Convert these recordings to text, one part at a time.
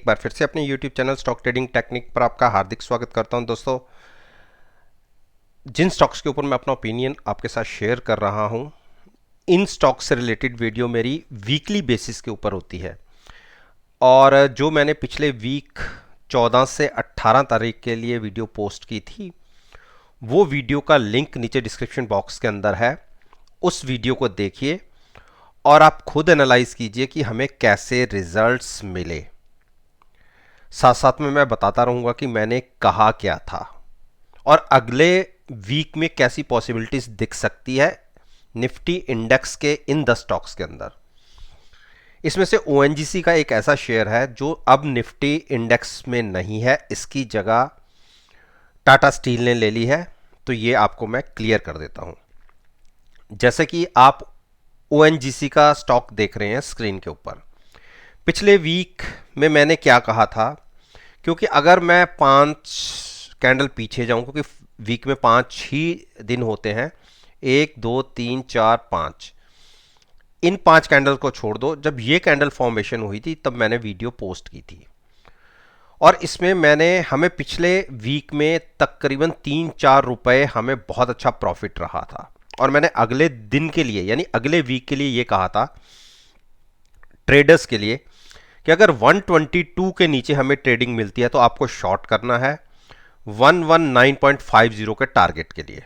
बार फिर से अपने YouTube channel stock trading technique पर आपका हार्दिक स्वागत करता हूं। दोस्तों, जिन स्टॉक्स के ऊपर मैं अपना ओपिनियन आपके साथ शेयर कर रहा हूं, इन स्टॉक्स से रिलेटेड वीडियो मेरी वीकली बेसिस के ऊपर होती है। और जो मैंने पिछले वीक 14 से 18 तारीख के लिए वीडियो पोस्ट की थी, वो वीडियो का लिंक नीचे डिस्क्रिप्शन बॉक्स के अंदर है। उस वीडियो को देखिए और आप खुद एनालाइज कीजिए कि हमें कैसे रिजल्ट्स मिले। साथ साथ में मैं बताता रहूंगा कि मैंने कहा क्या था और अगले वीक में कैसी पॉसिबिलिटीज दिख सकती है निफ्टी इंडेक्स के इन 10 स्टॉक्स के अंदर। इसमें से ओएनजीसी का एक ऐसा शेयर है जो अब निफ्टी इंडेक्स में नहीं है, इसकी जगह टाटा स्टील ने ले ली है। तो ये आपको मैं क्लियर कर देता हूं। जैसे कि आप ओएनजीसी का स्टॉक देख रहे हैं स्क्रीन के ऊपर, पिछले वीक में मैंने क्या कहा था, क्योंकि अगर मैं 5 कैंडल पीछे जाऊं, क्योंकि वीक में 5 ही दिन होते हैं, 1 2 3 4 5, इन 5 कैंडल को छोड़ दो, जब ये कैंडल फॉर्मेशन हुई थी तब मैंने वीडियो पोस्ट की थी और इसमें हमें पिछले वीक में तकरीबन 3-4 रुपए हमें बहुत अच्छा प्रॉफिट रहा था। और मैंने अगले दिन के लिए यानी अगले वीक के लिए ये कहा था ट्रेडर्स के लिए कि अगर 122 के नीचे हमें ट्रेडिंग मिलती है तो आपको शॉर्ट करना है 119.50 के टारगेट के लिए।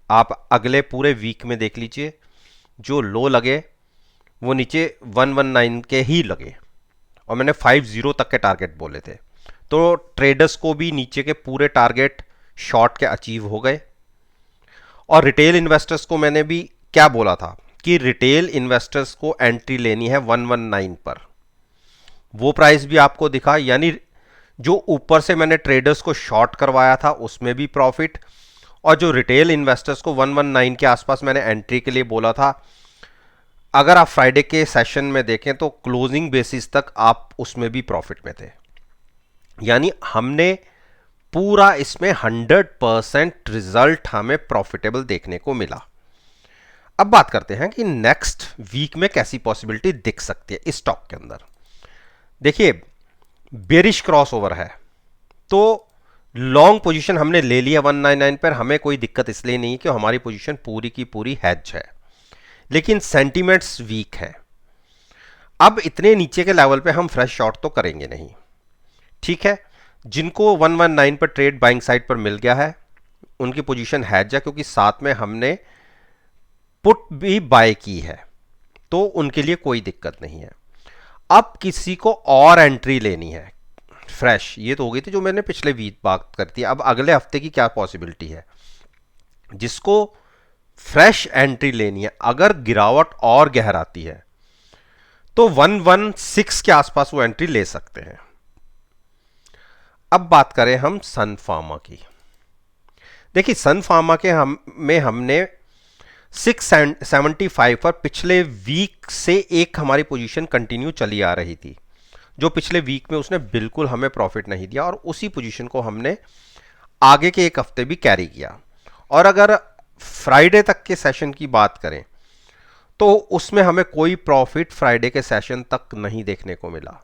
आप अगले पूरे वीक में देख लीजिए, जो लो लगे वो नीचे 119 के ही लगे और मैंने 50 तक के टारगेट बोले थे। तो ट्रेडर्स को भी नीचे के पूरे टारगेट शॉर्ट के अचीव हो गए। और रिटेल इन्वेस्टर्स को मैंने भी क्या बोला था कि रिटेल इन्वेस्टर्स को एंट्री लेनी है 119 पर। वो प्राइस भी आपको दिखा, यानी जो ऊपर से मैंने ट्रेडर्स को शॉर्ट करवाया था उसमें भी प्रॉफिट, और जो रिटेल इन्वेस्टर्स को 119 के आसपास मैंने एंट्री के लिए बोला था, अगर आप फ्राइडे के सेशन में देखें तो क्लोजिंग बेसिस तक आप उसमें भी प्रॉफिट में थे। यानी हमने पूरा इसमें 100% रिजल्ट हमें प्रॉफिटेबल देखने को मिला। अब बात करते हैं कि नेक्स्ट वीक में कैसी पॉसिबिलिटी दिख सकती है इस स्टॉक के अंदर। देखिए, बेरिश क्रॉसओवर है तो लॉन्ग पोजीशन हमने ले लिया 199 पर, हमें कोई दिक्कत इसलिए नहीं कि हमारी पोजीशन पूरी की पूरी हेज है, लेकिन सेंटीमेंट्स वीक है। अब इतने नीचे के लेवल पे हम फ्रेश शॉर्ट तो करेंगे नहीं, ठीक है। जिनको 119 पर ट्रेड बाइंग साइड पर मिल गया है उनकी पोजीशन हैज है, क्योंकि साथ में हमने पुट भी बाय की है, तो उनके लिए कोई दिक्कत नहीं है। अब किसी को और एंट्री लेनी है फ्रेश, ये तो हो गई थी जो मैंने पिछले वीक बात कर दी। अब अगले हफ्ते की क्या पॉसिबिलिटी है, जिसको फ्रेश एंट्री लेनी है, अगर गिरावट और गहराती है तो 116 के आसपास वो एंट्री ले सकते हैं। अब बात करें हम सन फार्मा की। देखिए, सन फार्मा के हमने 675 पर पिछले वीक से एक हमारी पोजीशन कंटिन्यू चली आ रही थी, जो पिछले वीक में उसने बिल्कुल हमें प्रॉफिट नहीं दिया, और उसी पोजीशन को हमने आगे के एक हफ्ते भी कैरी किया। और अगर फ्राइडे तक के सेशन की बात करें तो उसमें हमें कोई प्रॉफिट फ्राइडे के सेशन तक नहीं देखने को मिला।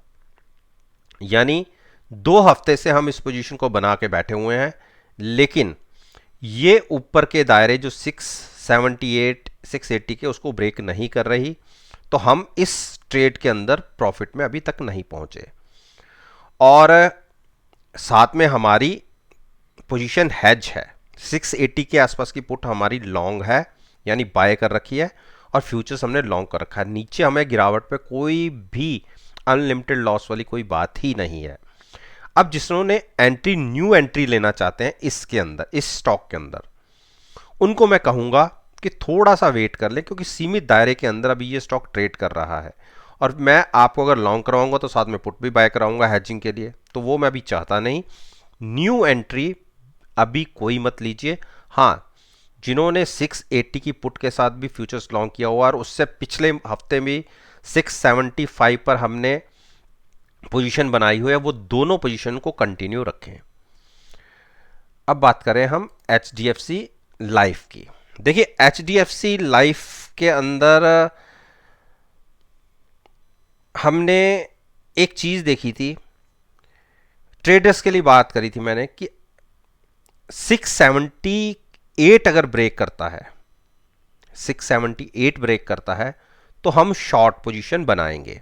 यानी 2 हफ्ते से हम इस पोजीशन को बना के बैठे हुए हैं, लेकिन ये ऊपर के दायरे जो 678 680 के उसको ब्रेक नहीं कर रही, तो हम इस ट्रेड के अंदर प्रॉफिट में अभी तक नहीं पहुंचे। और साथ में हमारी पोजीशन हेज है, 680 के आसपास की पुट हमारी लॉन्ग है, यानी बाय कर रखी है, और फ्यूचर्स हमने लॉन्ग कर रखा है। नीचे हमें गिरावट पे कोई भी अनलिमिटेड लॉस वाली कोई बात ही नहीं है। अब जिन्होंने न्यू एंट्री लेना चाहते हैं इसके अंदर, इस स्टॉक के अंदर, उनको मैं कहूंगा कि थोड़ा सा वेट कर ले, क्योंकि सीमित दायरे के अंदर अभी ये स्टॉक ट्रेड कर रहा है। और मैं आपको अगर लॉन्ग कराऊंगा तो साथ में पुट भी बाय कराऊंगा हैजिंग के लिए, तो वो मैं अभी चाहता नहीं। न्यू एंट्री अभी कोई मत लीजिए। हाँ, जिन्होंने 680 की पुट के साथ भी फ्यूचर्स लॉन्ग किया हुआ और उससे पिछले हफ्ते में 675 पर हमने पोजीशन बनाई हुई है, वो दोनों पोजीशन को कंटिन्यू रखें। अब बात करें हम HDFC लाइफ की। देखिए, HDFC लाइफ के अंदर हमने एक चीज देखी थी ट्रेडर्स के लिए बात करी थी मैंने कि 678 अगर ब्रेक करता है, 678 ब्रेक करता है तो हम शॉर्ट पोजीशन बनाएंगे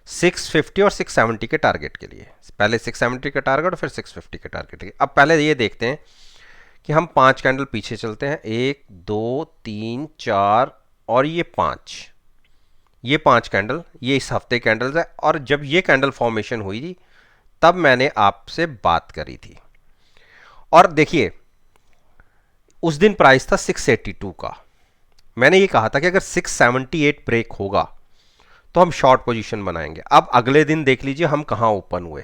650 और 670 के टारगेट के लिए। पहले 670 का टारगेट और फिर 650 के टारगेट के लिए। अब पहले ये देखते हैं कि हम 5 कैंडल पीछे चलते हैं, 1 2 3 4 और ये 5 कैंडल, ये इस हफ्ते कैंडल्स है। और जब ये कैंडल फॉर्मेशन हुई थी तब मैंने आपसे बात करी थी, और देखिए उस दिन प्राइस था 682 का। मैंने ये कहा था कि अगर 678 ब्रेक होगा तो हम शॉर्ट पोजीशन बनाएंगे। अब अगले दिन देख लीजिए हम कहाँ ओपन हुए,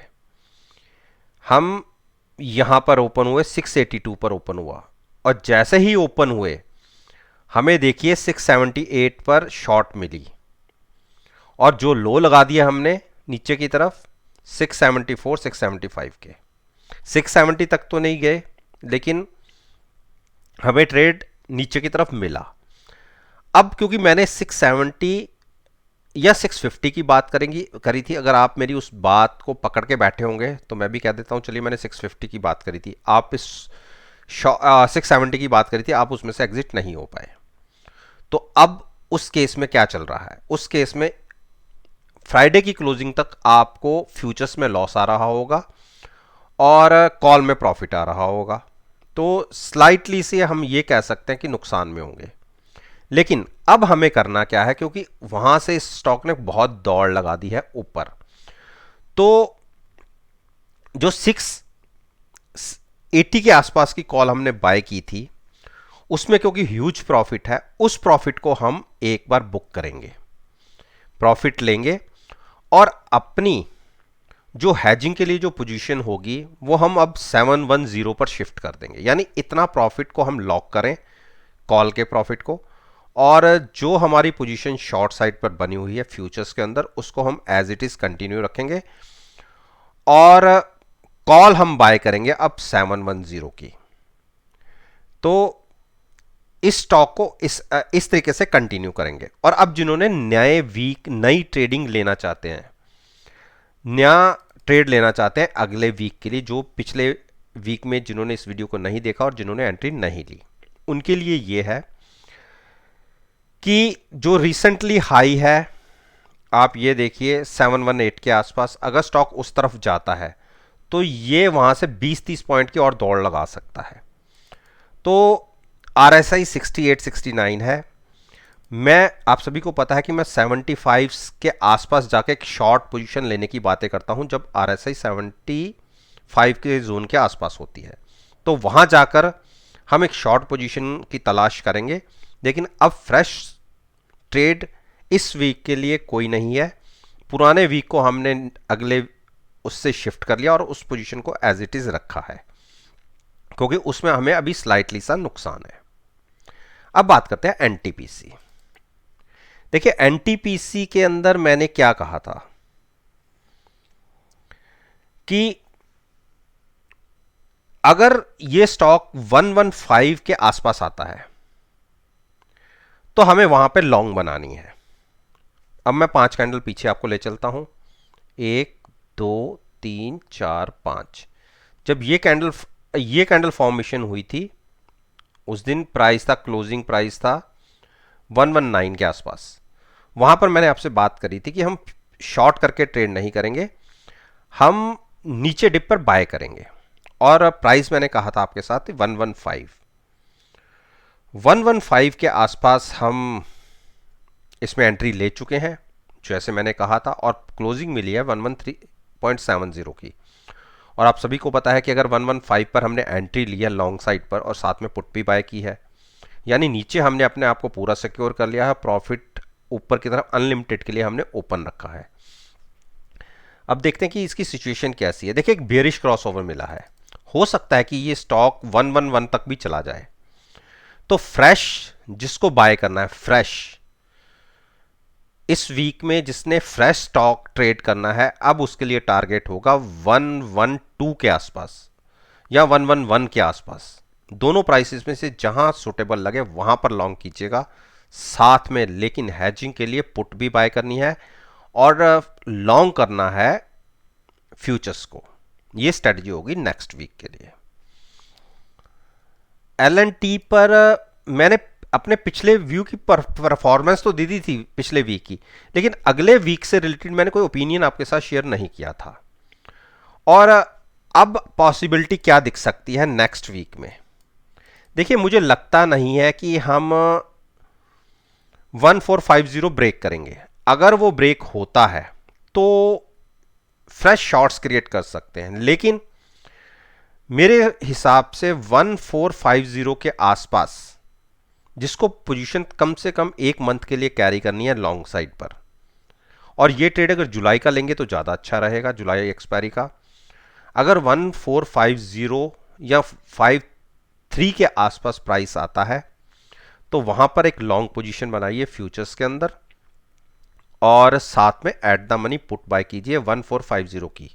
हम यहां पर ओपन हुए, 682 पर ओपन हुआ, और जैसे ही ओपन हुए हमें देखिए 678 पर शॉर्ट मिली, और जो लो लगा दिया हमने नीचे की तरफ 674 675 के। 670 तक तो नहीं गए लेकिन हमें ट्रेड नीचे की तरफ मिला। अब क्योंकि मैंने 670 या 650 की बात करी थी, अगर आप मेरी उस बात को पकड़ के बैठे होंगे तो मैं भी कह देता हूं चलिए मैंने 650 की बात करी थी, आप इस 670 की बात करी थी, आप उसमें से एग्जिट नहीं हो पाए। तो अब उस केस में क्या चल रहा है, उस केस में फ्राइडे की क्लोजिंग तक आपको फ्यूचर्स में लॉस आ रहा होगा और कॉल में प्रॉफिट आ रहा होगा, तो स्लाइटली से हम ये कह सकते हैं कि नुकसान में होंगे। लेकिन अब हमें करना क्या है, क्योंकि वहां से इस स्टॉक ने बहुत दौड़ लगा दी है ऊपर, तो जो 680 के आसपास की कॉल हमने बाय की थी उसमें क्योंकि ह्यूज प्रॉफिट है, उस प्रॉफिट को हम एक बार बुक करेंगे, प्रॉफिट लेंगे और अपनी जो हैजिंग के लिए जो पोजीशन होगी वो हम अब 710 पर शिफ्ट कर देंगे। यानी इतना प्रॉफिट को हम लॉक करें, कॉल के प्रॉफिट को, और जो हमारी पोजीशन शॉर्ट साइड पर बनी हुई है फ्यूचर्स के अंदर उसको हम एज इट इज कंटिन्यू रखेंगे, और कॉल हम बाय करेंगे अब 710 की। तो इस स्टॉक को इस तरीके से कंटिन्यू करेंगे। और अब जिन्होंने नई ट्रेडिंग लेना चाहते हैं, नया ट्रेड लेना चाहते हैं अगले वीक के लिए, जो पिछले वीक में जिन्होंने इस वीडियो को नहीं देखा और जिन्होंने एंट्री नहीं ली, उनके लिए यह है कि जो रिसेंटली हाई है आप ये देखिए 718 के आसपास, अगर स्टॉक उस तरफ जाता है तो ये वहां से 20-30 पॉइंट की और दौड़ लगा सकता है। तो RSI 68-69 है। मैं आप सभी को पता है कि मैं 75 के आसपास जाके एक शॉर्ट पोजीशन लेने की बातें करता हूं जब RSI 75 के जोन के आसपास होती है, तो वहां जाकर हम एक शॉर्ट पोजीशन की तलाश करेंगे। लेकिन अब फ्रेश ट्रेड इस वीक के लिए कोई नहीं है, पुराने वीक को हमने अगले उससे शिफ्ट कर लिया और उस पोजीशन को एज इट इज रखा है, क्योंकि उसमें हमें अभी स्लाइटली सा नुकसान है। अब बात करते हैं एनटीपीसी। देखिए एनटीपीसी के अंदर मैंने क्या कहा था कि अगर ये स्टॉक 115 के आसपास आता है तो हमें वहां पे लॉन्ग बनानी है। अब मैं 5 कैंडल पीछे आपको ले चलता हूं, 1 2 3 4 5। जब ये कैंडल फॉर्मेशन हुई थी उस दिन प्राइस था, क्लोजिंग प्राइस था 119 के आसपास। वहां पर मैंने आपसे बात करी थी कि हम शॉर्ट करके ट्रेड नहीं करेंगे, हम नीचे डिप पर बाय करेंगे, और प्राइस मैंने कहा था आपके साथ 115 के आसपास हम इसमें एंट्री ले चुके हैं जैसे मैंने कहा था, और क्लोजिंग मिली है 113.70 की। और आप सभी को पता है कि अगर 115 पर हमने एंट्री लिया लॉन्ग साइड पर और साथ में पुट भी बाय की है, यानी नीचे हमने अपने आप को पूरा सिक्योर कर लिया है, प्रॉफिट ऊपर की तरफ अनलिमिटेड के लिए हमने ओपन रखा है। अब देखते हैं कि इसकी सिचुएशन कैसी है। देखिए एक बेयरिश क्रॉसओवर मिला है, हो सकता है कि ये स्टॉक 111 तक भी चला जाए, तो फ्रेश जिसको बाय करना है, फ्रेश इस वीक में जिसने फ्रेश स्टॉक ट्रेड करना है, अब उसके लिए टारगेट होगा 112 के आसपास या 111 के आसपास। दोनों प्राइसेस में से जहां सुटेबल लगे वहां पर लॉन्ग कीजिएगा, साथ में लेकिन हैजिंग के लिए पुट भी बाय करनी है और लॉन्ग करना है फ्यूचर्स को। ये स्ट्रेटजी होगी नेक्स्ट वीक के लिए। LNT पर मैंने अपने पिछले व्यू की परफॉर्मेंस तो दी दी थी पिछले वीक की, लेकिन अगले वीक से रिलेटेड मैंने कोई ओपिनियन आपके साथ शेयर नहीं किया था। और अब पॉसिबिलिटी क्या दिख सकती है नेक्स्ट वीक में? देखिए, मुझे लगता नहीं है कि हम 1450 ब्रेक करेंगे। अगर वो ब्रेक होता है तो फ्रेश शॉर्ट्स क्रिएट कर सकते हैं, लेकिन मेरे हिसाब से 1450 के आसपास, जिसको पोजीशन कम से कम एक मंथ के लिए कैरी करनी है लॉन्ग साइड पर, और ये ट्रेड अगर जुलाई का लेंगे तो ज़्यादा अच्छा रहेगा, जुलाई एक्सपायरी का। अगर 1450 या 53 के आसपास प्राइस आता है तो वहां पर एक लॉन्ग पोजीशन बनाइए फ्यूचर्स के अंदर, और साथ में at the money put buy कीजिए 1450 की,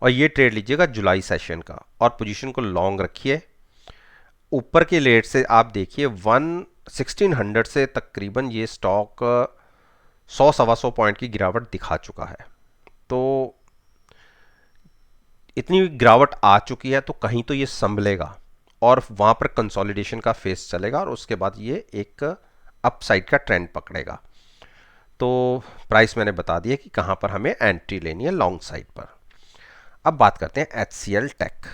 और ये ट्रेड लीजिएगा जुलाई सेशन का, और पोजीशन को लॉन्ग रखिए। ऊपर के लेट से आप देखिए 1600 से तकरीबन ये स्टॉक 100-125 पॉइंट की गिरावट दिखा चुका है। तो इतनी गिरावट आ चुकी है तो कहीं तो ये संभलेगा और वहां पर कंसोलिडेशन का फेस चलेगा, और उसके बाद ये एक अपसाइड का ट्रेंड पकड़ेगा। तो प्राइस मैंने बता दिया कि कहां पर हमें एंट्री लेनी है लॉन्ग साइड पर। अब बात करते हैं HCL टेक।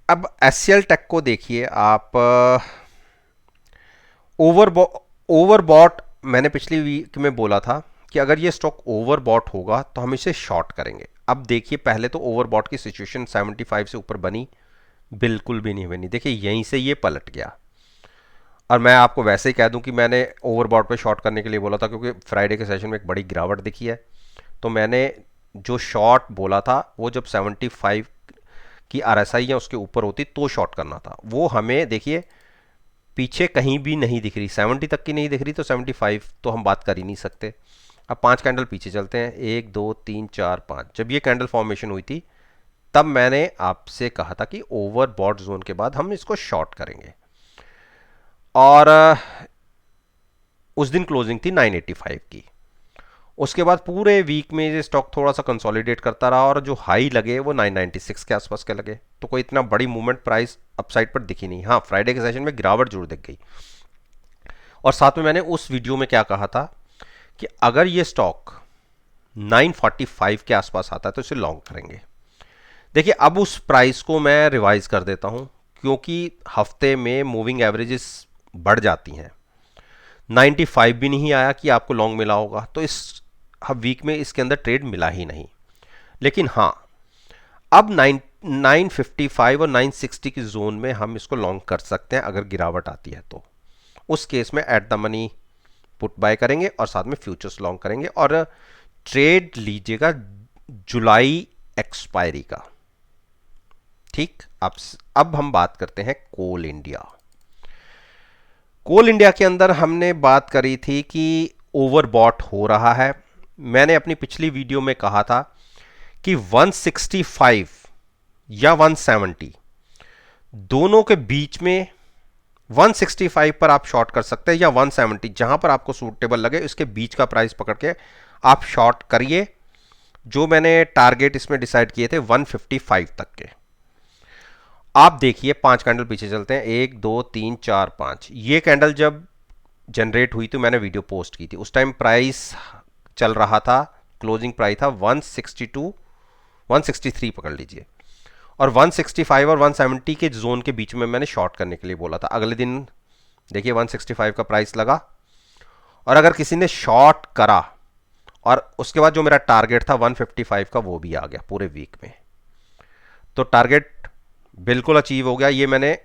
अब HCL टेक को देखिए आप, ओवरबॉट मैंने पिछली वीक में बोला था कि अगर ये स्टॉक ओवरबॉट होगा तो हम इसे शॉर्ट करेंगे। अब देखिए, पहले तो ओवरबॉट की सिचुएशन 75 से ऊपर बनी बिल्कुल भी नहीं बनी। देखिए, यहीं से ये पलट गया, और मैं आपको वैसे ही कह दूं कि मैंने ओवरबॉट पे शॉर्ट करने के लिए बोला था, क्योंकि फ्राइडे के सेशन में एक बड़ी गिरावट दिखी है। तो मैंने जो शॉर्ट बोला था वो जब 75 की RSI या उसके ऊपर होती तो शॉर्ट करना था। वो हमें देखिए पीछे कहीं भी नहीं दिख रही, 70 तक की नहीं दिख रही, तो 75 तो हम बात कर ही नहीं सकते। अब 5 कैंडल पीछे चलते हैं, 1 2 3 4 5। जब ये कैंडल फॉर्मेशन हुई थी तब मैंने आपसे कहा था कि ओवरबॉट जोन के बाद हम इसको शॉर्ट करेंगे, और उस दिन क्लोजिंग थी 985 की। उसके बाद पूरे वीक में ये स्टॉक थोड़ा सा कंसोलिडेट करता रहा, और जो हाई लगे वो 996 के आसपास के लगे। तो कोई इतना बड़ी मूवमेंट प्राइस अपसाइड पर दिखी नहीं। हाँ, फ्राइडे के सेशन में गिरावट जरूर दिख गई। और साथ में मैंने उस वीडियो में क्या कहा था कि अगर ये स्टॉक 945 के आसपास आता है तो इसे लॉन्ग करेंगे। देखिए, अब उस प्राइस को मैं रिवाइज कर देता हूं, क्योंकि हफ्ते में मूविंग एवरेजेस बढ़ जाती हैं। 95 भी नहीं आया कि आपको लॉन्ग मिला होगा, तो इस वीक में इसके अंदर ट्रेड मिला ही नहीं। लेकिन हाँ, अब 955 और 960 की जोन में हम इसको लॉन्ग कर सकते हैं अगर गिरावट आती है तो। उस केस में at the money put buy करेंगे और साथ में फ्यूचर्स लॉन्ग करेंगे, और ट्रेड लीजिएगा जुलाई एक्सपायरी का। ठीक, अब हम बात करते हैं कोल इंडिया। कोल इंडिया के अंदर हमने बात करी थी कि ओवरबॉट हो रहा है। मैंने अपनी पिछली वीडियो में कहा था कि 165 या 170 दोनों के बीच में, 165 पर आप शॉर्ट कर सकते हैं या 170, जहां पर आपको सूटेबल लगे इसके बीच का प्राइस पकड़ के आप शॉर्ट करिए। जो मैंने टारगेट इसमें डिसाइड किए थे 155 तक के। आप देखिए 5 कैंडल पीछे चलते हैं, 1 2 3 4 5। ये कैंडल जब जनरेट हुई तो मैंने वीडियो पोस्ट की थी। उस टाइम प्राइस चल रहा था, क्लोजिंग प्राइस था 162 163 पकड़ लीजिए, और 165 और 170 के जोन के बीच में मैंने शॉर्ट करने के लिए बोला था। अगले दिन देखिए 165 का प्राइस लगा, और अगर किसी ने शॉर्ट करा और उसके बाद जो मेरा टारगेट था 155 का वो भी आ गया पूरे वीक में, तो टारगेट बिल्कुल अचीव हो गया। ये मैंने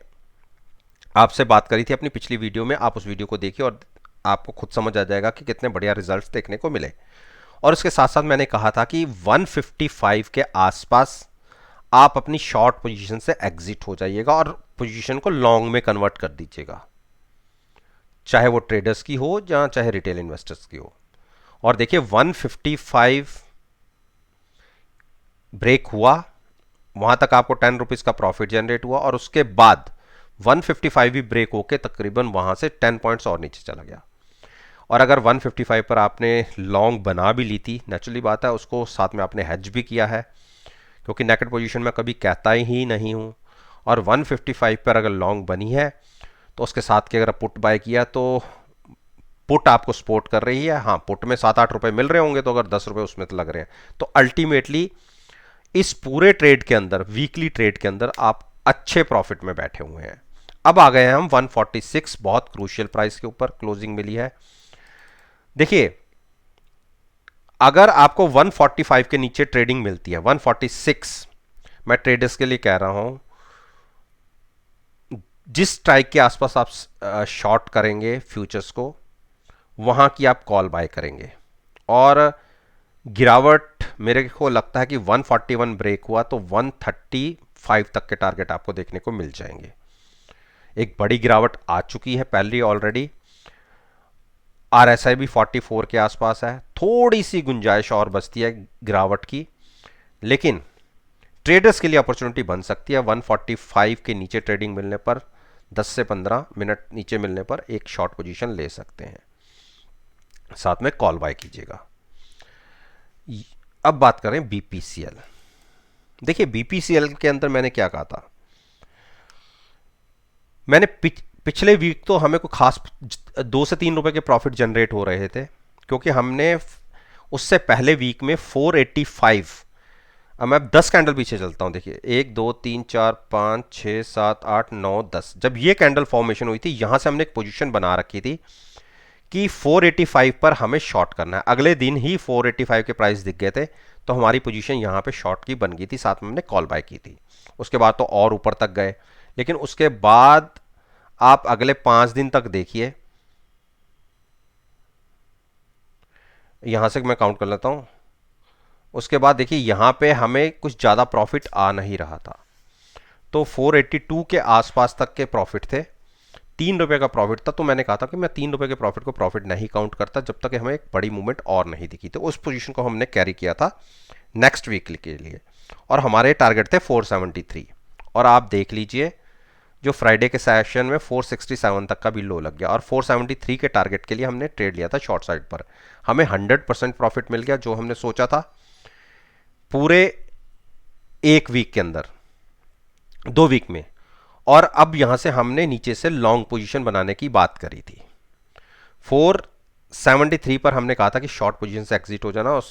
आपसे बात करी थी अपनी पिछली वीडियो में, आप उस वीडियो को देखिए और आपको खुद समझ आ जाएगा कि कितने बढ़िया रिजल्ट्स देखने को मिले। और इसके साथ साथ मैंने कहा था कि 155 के आसपास आप अपनी शॉर्ट पोजीशन से एग्जिट हो जाइएगा और पोजीशन को लॉन्ग में कन्वर्ट कर दीजिएगा, चाहे वो ट्रेडर्स की हो या चाहे रिटेल इन्वेस्टर्स की हो। और देखिए 155 ब्रेक हुआ, वहां तक आपको 10 रुपीज का प्रॉफिट जनरेट हुआ, और उसके बाद 155 भी ब्रेक होके तकरीबन वहां से 10 पॉइंट्स और नीचे चला गया। और अगर 155 पर आपने लॉन्ग बना भी ली थी, नेचुरली बात है उसको साथ में आपने हेज भी किया है, क्योंकि नेकेड पोजीशन में कभी कहता ही नहीं हूँ। और 155 पर अगर लॉन्ग बनी है तो उसके साथ के अगर पुट बाय किया तो पुट आपको सपोर्ट कर रही है। हाँ, पुट में 7-8 रुपए मिल रहे होंगे, तो अगर 10 रुपए उसमें तो लग रहे हैं, तो अल्टीमेटली इस पूरे ट्रेड के अंदर, वीकली ट्रेड के अंदर आप अच्छे प्रॉफिट में बैठे हुए हैं। अब आ गए हैं हम 146, बहुत क्रूशियल प्राइस के ऊपर क्लोजिंग मिली है। देखिए, अगर आपको 145 के नीचे ट्रेडिंग मिलती है, 146 मैं ट्रेडर्स के लिए कह रहा हूं, जिस स्ट्राइक के आसपास आप शॉर्ट करेंगे फ्यूचर्स को, वहां की आप कॉल बाय करेंगे। और गिरावट मेरे को लगता है कि 141 ब्रेक हुआ तो 135 तक के टारगेट आपको देखने को मिल जाएंगे। एक बड़ी गिरावट आ चुकी है पहले ऑलरेडी। आरएसआई भी 44 के आसपास है, थोड़ी सी गुंजाइश और बचती है गिरावट की, लेकिन ट्रेडर्स के लिए अपॉर्चुनिटी बन सकती है। 145 के नीचे ट्रेडिंग मिलने पर 10 से 15 मिनट नीचे मिलने पर एक शॉर्ट पोजीशन ले सकते हैं, साथ में कॉल बाय कीजिएगा। अब बात करें बीपीसीएल। देखिए, बीपीसीएल के अंदर मैंने क्या कहा था, मैंने पिछले वीक तो हमें को खास 2 से 3 रुपए के प्रॉफिट जनरेट हो रहे थे, क्योंकि हमने उससे पहले वीक में 485, अब मैं 10 कैंडल पीछे चलता हूं। देखिए, 1 2 3 4 5 6 7 8 9 10, जब ये कैंडल फॉर्मेशन हुई थी, यहां से हमने एक पोजीशन बना रखी थी कि 485 पर हमें शॉर्ट करना है। अगले दिन ही 485 के प्राइस दिख गए थे, तो हमारी पोजीशन यहां पे शॉर्ट की बन गई थी, साथ में हमने कॉल बाय की थी। उसके बाद तो और ऊपर तक गए, लेकिन उसके बाद आप अगले 5 दिन तक देखिए, यहां से मैं काउंट कर लेता हूं। उसके बाद देखिए, यहां पे हमें कुछ ज़्यादा प्रॉफिट आ नहीं रहा था, तो 482 के आसपास तक के प्रॉफिट थे। 3 रुपए का प्रॉफिट था, तो मैंने कहा था कि मैं 3 रुपए के प्रॉफिट को प्रॉफिट नहीं काउंट करता जब तक हमें एक बड़ी मूवमेंट और नहीं दिखी। तो उस पोजीशन को हमने कैरी किया था नेक्स्ट वीक के लिए, और हमारे टारगेट थे 473। और आप देख लीजिए, जो फ्राइडे के सेशन में 467 तक का भी लो लग गया, और 473 के टारगेट के लिए हमने ट्रेड लिया था शॉर्ट साइड पर। हमें 100% प्रॉफिट मिल गया, जो हमने सोचा था पूरे एक वीक के अंदर, 2 वीक में। और अब यहां से हमने नीचे से लॉन्ग पोजीशन बनाने की बात करी थी। 473 पर हमने कहा था कि शॉर्ट पोजीशन से एग्जिट हो जाना और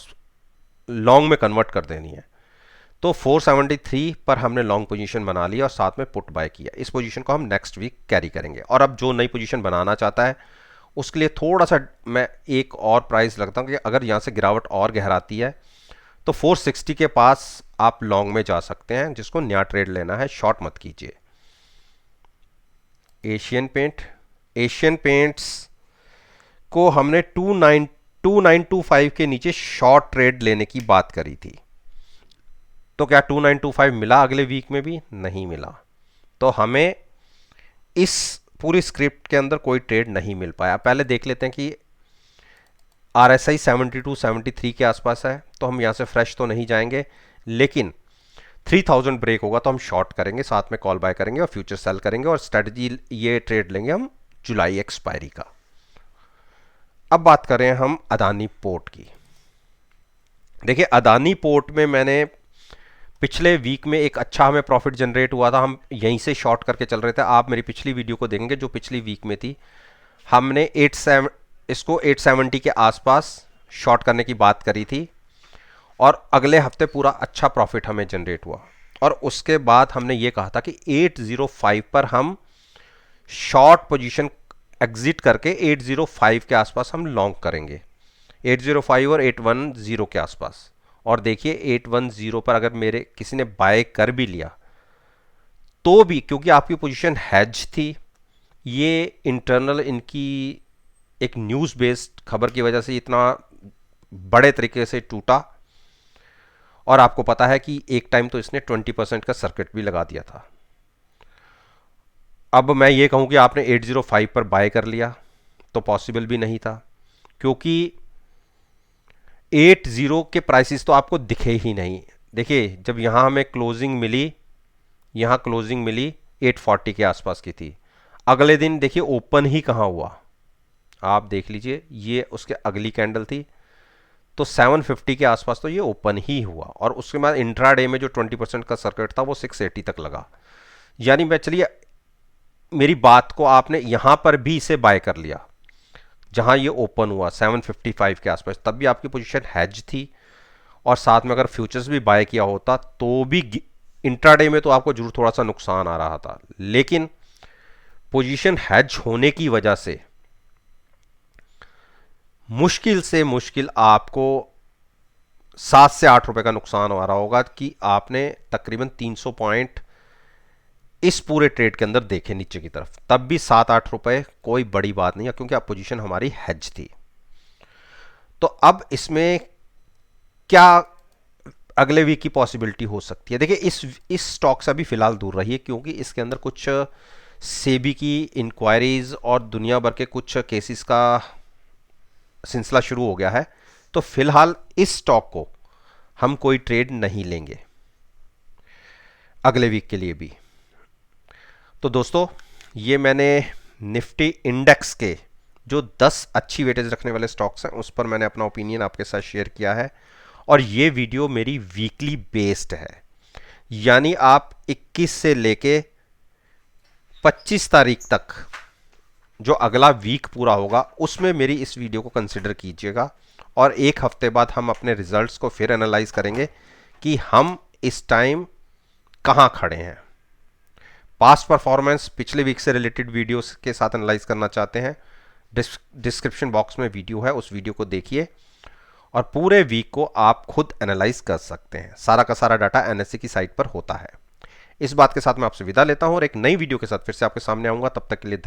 लॉन्ग में कन्वर्ट कर देनी है। तो 473 पर हमने लॉन्ग पोजीशन बना लिया और साथ में पुट बाय किया। इस पोजीशन को हम नेक्स्ट वीक कैरी करेंगे। और अब जो नई पोजीशन बनाना चाहता है उसके लिए थोड़ा सा मैं एक और प्राइस लगता हूं कि अगर यहां से गिरावट और गहराती है तो 460 के पास आप लॉन्ग में जा सकते हैं, जिसको नया ट्रेड लेना है, शॉर्ट मत कीजिए। एशियन पेंट्स को हमने 2925 के नीचे शॉर्ट ट्रेड लेने की बात करी थी, तो क्या 2925 मिला? अगले वीक में भी नहीं मिला, तो हमें इस पूरी स्क्रिप्ट के अंदर कोई ट्रेड नहीं मिल पाया। पहले देख लेते हैं कि आरएसआई 72-73 के आसपास है, तो हम यहां से फ्रेश तो नहीं जाएंगे, लेकिन 3000 ब्रेक होगा तो हम शॉर्ट करेंगे, साथ में कॉल बाय करेंगे और फ्यूचर सेल करेंगे, और स्ट्रेटजी ये ट्रेड लेंगे हम जुलाई एक्सपायरी का। अब बात करें हम अदानी पोर्ट की। देखिए, अदानी पोर्ट में मैंने पिछले वीक में एक अच्छा हमें प्रॉफिट जनरेट हुआ था, हम यहीं से शॉर्ट करके चल रहे थे। आप मेरी पिछली वीडियो को देखेंगे जो पिछली वीक में थी, हमने 870 के आसपास शॉर्ट करने की बात करी थी, और अगले हफ्ते पूरा अच्छा प्रॉफिट हमें जनरेट हुआ। और उसके बाद हमने ये कहा था कि 805 पर हम शॉर्ट पोजीशन एग्जिट करके 805 के आसपास हम लॉन्ग करेंगे, 805 और 810 के आसपास। और देखिए, 810 पर अगर मेरे किसी ने बाय कर भी लिया तो भी, क्योंकि आपकी पोजीशन हैज थी, ये इंटरनल इनकी एक न्यूज़ बेस्ड खबर की वजह से इतना बड़े तरीके से टूटा, और आपको पता है कि एक टाइम तो इसने 20% का सर्किट भी लगा दिया था। अब मैं ये कहूं कि आपने 805 पर बाय कर लिया तो पॉसिबल भी नहीं था, क्योंकि 80 के प्राइसेस तो आपको दिखे ही नहीं। देखिए, जब यहां हमें क्लोजिंग मिली, यहां क्लोजिंग मिली 840 के आसपास की थी, अगले दिन देखिए ओपन ही कहां हुआ, आप देख लीजिए, ये उसके अगली कैंडल थी, तो 750 के आसपास तो ये ओपन ही हुआ, और उसके बाद इंट्राडे में जो 20% का सर्किट था वो 680 तक लगा। यानी मैं, चलिए मेरी बात को आपने यहां पर भी इसे बाय कर लिया, जहां ये ओपन हुआ 755 के आसपास, तब भी आपकी पोजीशन हैज थी, और साथ में अगर फ्यूचर्स भी बाय किया होता तो भी इंट्राडे में तो आपको जरूर थोड़ा सा नुकसान आ रहा था, लेकिन पोजीशन हैज होने की वजह से मुश्किल से मुश्किल आपको 7 से 8 रुपए का नुकसान आ रहा होगा, कि आपने तकरीबन 300 पॉइंट इस पूरे ट्रेड के अंदर देखे नीचे की तरफ, तब भी 7-8 रुपए कोई बड़ी बात नहीं है, क्योंकि अब पोजीशन हमारी हैज थी। तो अब इसमें क्या अगले वीक की पॉसिबिलिटी हो सकती है? देखिए, इस स्टॉक से अभी फिलहाल दूर रहिए, क्योंकि इसके अंदर कुछ सेबी की इंक्वायरीज और दुनिया भर के कुछ केसेस का सिलसिला शुरू हो गया है। तो फिलहाल इस स्टॉक को हम कोई ट्रेड नहीं लेंगे अगले वीक के लिए भी। तो दोस्तों, ये मैंने निफ्टी इंडेक्स के जो 10 अच्छी वेटेज रखने वाले स्टॉक्स हैं उस पर मैंने अपना ओपिनियन आपके साथ शेयर किया है, और ये वीडियो मेरी वीकली बेस्ड है, यानी आप 21 से लेके 25 तारीख तक जो अगला वीक पूरा होगा उसमें मेरी इस वीडियो को कंसिडर कीजिएगा, और एक हफ्ते बाद हम अपने रिजल्ट्स को फिर एनालाइज करेंगे कि हम इस टाइम कहां खड़े हैं। पास्ट परफॉर्मेंस पिछले वीक से रिलेटेड वीडियोस के साथ एनालाइज करना चाहते हैं, डिस्क्रिप्शन बॉक्स में वीडियो है, उस वीडियो को देखिए, और पूरे वीक को आप खुद एनालाइज कर सकते हैं। सारा का सारा डाटा एनएससी की साइट पर होता है। इस बात के साथ मैं आपसे विदा लेता हूं, और एक नई वीडियो के साथ फिर से आपके सामने आऊंगा। तब तक के लिए